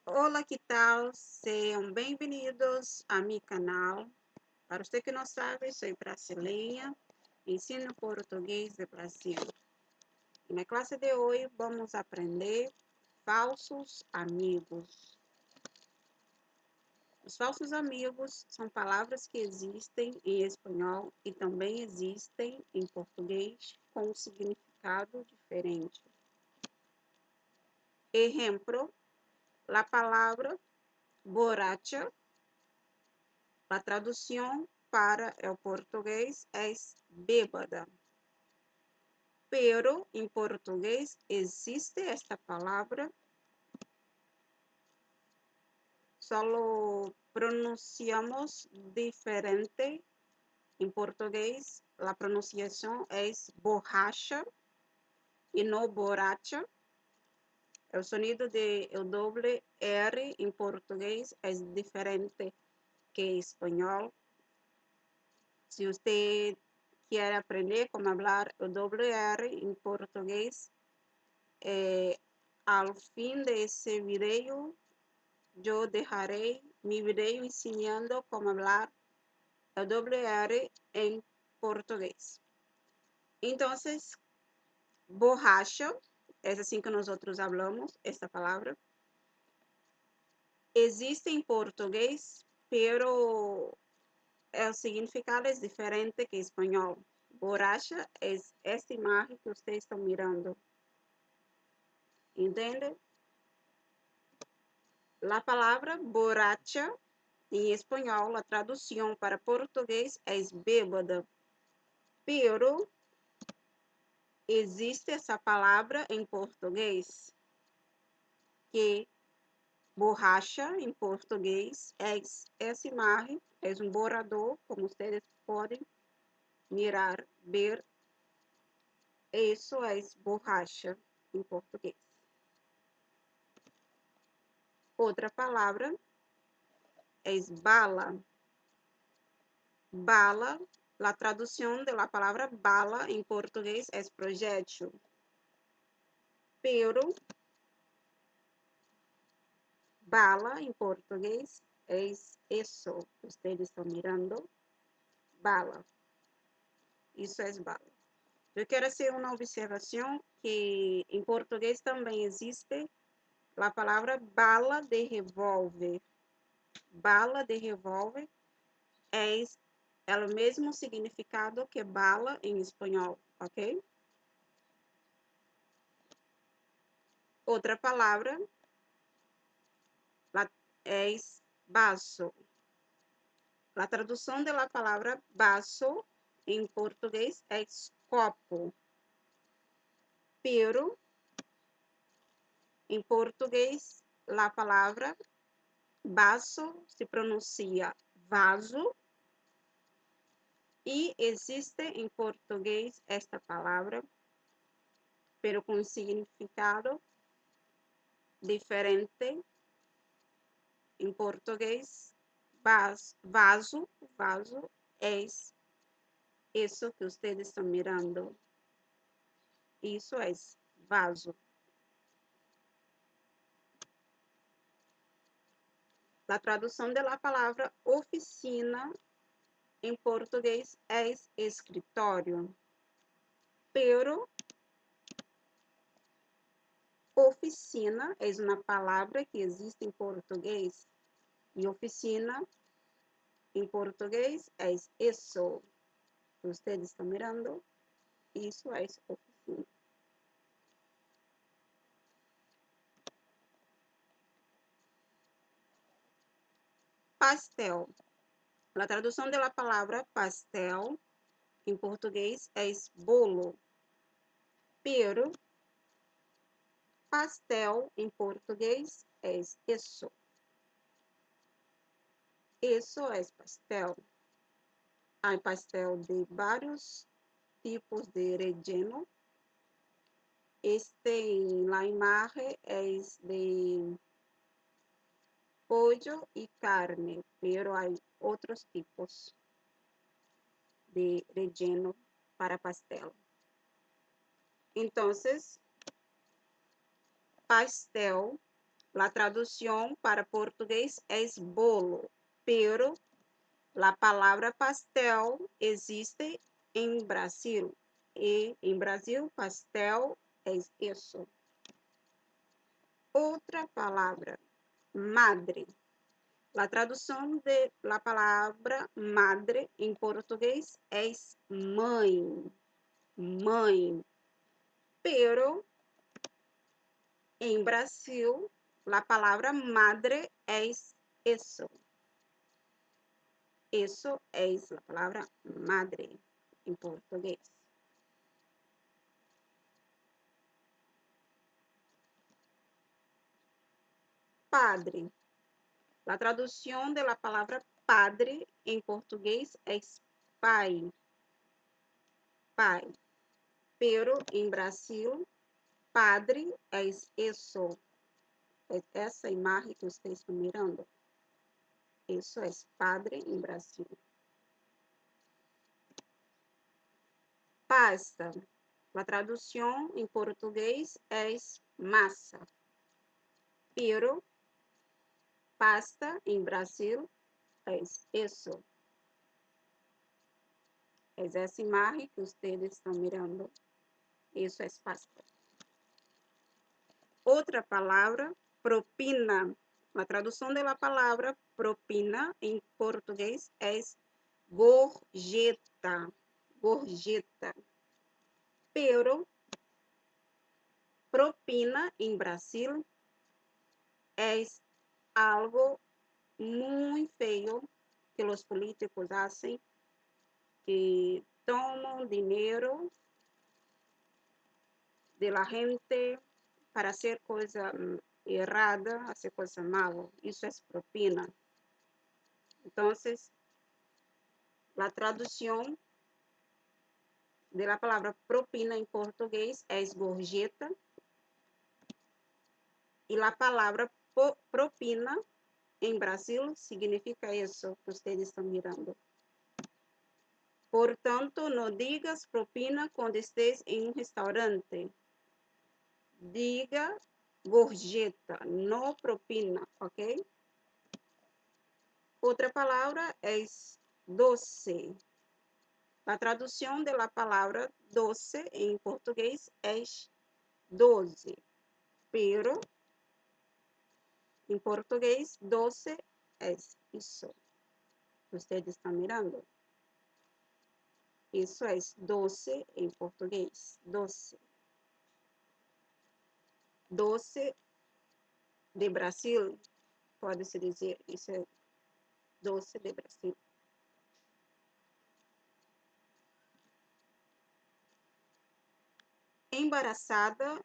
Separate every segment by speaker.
Speaker 1: Olá, que tal? Sejam bem-vindos a meu canal. Para você que não sabe, sou brasileira, ensino português de Brasil. E na classe de hoje vamos aprender falsos amigos. Os falsos amigos são palavras que existem em espanhol e também existem em português com um significado diferente. Exemplo, a palavra borracha. A tradução para o português é bêbada. Pero em português existe esta palavra, solo pronunciamos diferente. Em português, a pronunciação é borracha e não borracha. O sonido do doble R em português é diferente que em espanhol. Se você quer aprender como falar o doble R em português, ao fim desse vídeo, eu deixarei meu vídeo ensinando como falar o doble R em português. Então, borracha, é assim que nós falamos esta palavra. Existe em português, pero o significado é diferente que em espanhol. Borracha é esta imagem que vocês estão mirando. Entende? A palavra borracha, em espanhol, a tradução para português é bêbada. Pero existe essa palavra em português, que borracha em português é essa imagem, é um borrador, como vocês podem mirar, ver. Isso é borracha em português. Outra palavra é bala. Bala, a tradução da palavra bala em português é projétil. Pero, bala em português é isso que vocês estão mirando. Bala. Isso é bala. Eu quero fazer uma observação que em português também existe a palavra bala de revólver. Bala de revólver é o mesmo significado que bala em espanhol, ok? Outra palavra é vaso. A tradução da palavra vaso em português é copo. Pero, em português, a palavra vaso se pronuncia vaso. E existe em português esta palavra, pero com significado diferente. Em português, vaso é isso que vocês estão mirando. Isso é vaso. A tradução da palavra oficina em português é escritório. Pero, oficina é uma palavra que existe em português. E oficina em português é isso. Vocês estão mirando? Isso é oficina. Pastel. A tradução da palavra pastel em português é bolo. Pero, pastel em português é isso. Isso é pastel. Há pastel de vários tipos de relleno. La imagem é de pollo e carne, pero há outros tipos de relleno para pastel. Então, pastel La traducción para portugués es bolo, pero la palabra pastel existe en Brasil. Y en Brasil, pastel es eso. Otra palabra, madre. La traducción de la palabra madre en portugués es mãe, mãe. Pero en Brasil, la palabra madre es eso. Eso es la palabra madre en portugués. Padre. La traducción de la palabra padre en portugués es pai. Pai. Pero en Brasil, padre es eso. Es essa imagem que vocês estão mirando. Isso é padre em Brasil. Pasta. A tradução em português é massa. Pero pasta em Brasil é isso. É essa imagem que vocês estão mirando. Isso é pasta. Outra palavra, propina. A tradução da palavra propina em português é gorjeta. Gorjeta. Pero propina em Brasil é algo muito feio que os políticos fazem, que tomam dinheiro de la gente para hacer coisa errada, hacer coisa mala. Isso é propina. Então, a tradução da palavra propina em português é gorjeta. E a palavra propina em Brasil significa isso que vocês estão mirando. Portanto, não digas propina quando estés em restaurante. Diga gorjeta, não propina, ok? Outra palavra é doce. A tradução da palavra doce em português é 12. Pero em português, doce é isso. Vocês estão mirando? Isso é doce em português. Doce. Doce de Brasil, pode-se dizer. Isso é doce de Brasil. Embaraçada,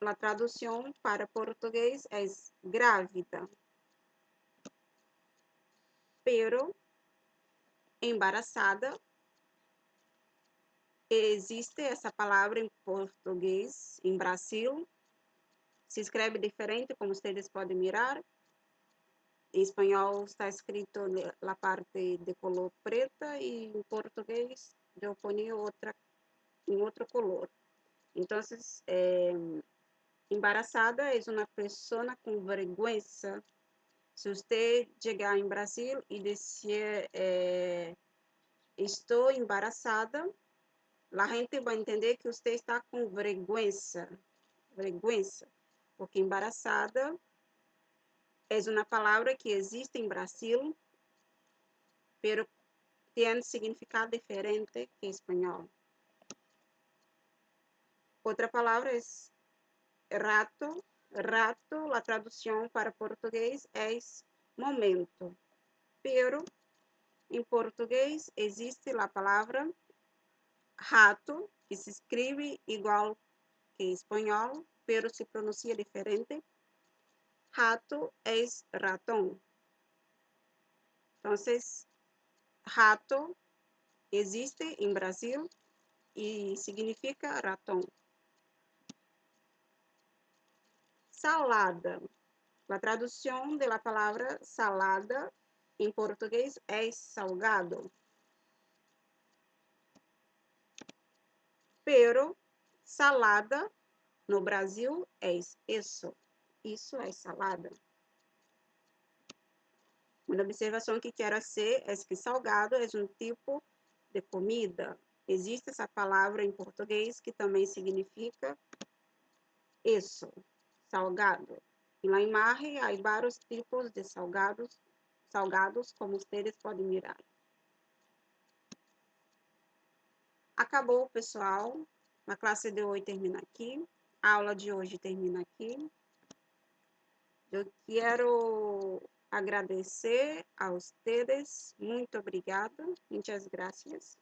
Speaker 1: a tradução para português é grávida. Pero, embaraçada, existe essa palavra em português, em Brasil, se escreve diferente, como vocês podem mirar. Em espanhol está escrito na parte de color preta e em português eu ponho outra em outro color. Então, embaraçada é uma pessoa com vergonha. Se você chegar em Brasil e dizer estou embaraçada, a gente vai entender que você está com vergonha. Vergonha. Porque embaraçada é uma palavra que existe em Brasil, pero tem significado diferente que espanhol. Outra palavra é rato. Rato, a tradução para português é momento. Pero, em português, existe a palavra rato, que se escreve igual que em espanhol, pero se pronuncia diferente. Rato é ratão. Então, rato existe em Brasil e significa ratão. Salada. A tradução da palavra salada em português é salgado. Pero salada no Brasil é isso. Isso é salada. Uma observação que quero fazer é que salgado é um tipo de comida. Existe essa palavra em português que também significa isso, salgado. E na imagem há vários tipos de salgados, como vocês podem mirar. Acabou, pessoal. A classe de hoje termina aqui. A aula de hoje termina aqui. Eu quero agradecer a vocês. Muito obrigada. Muitas graças.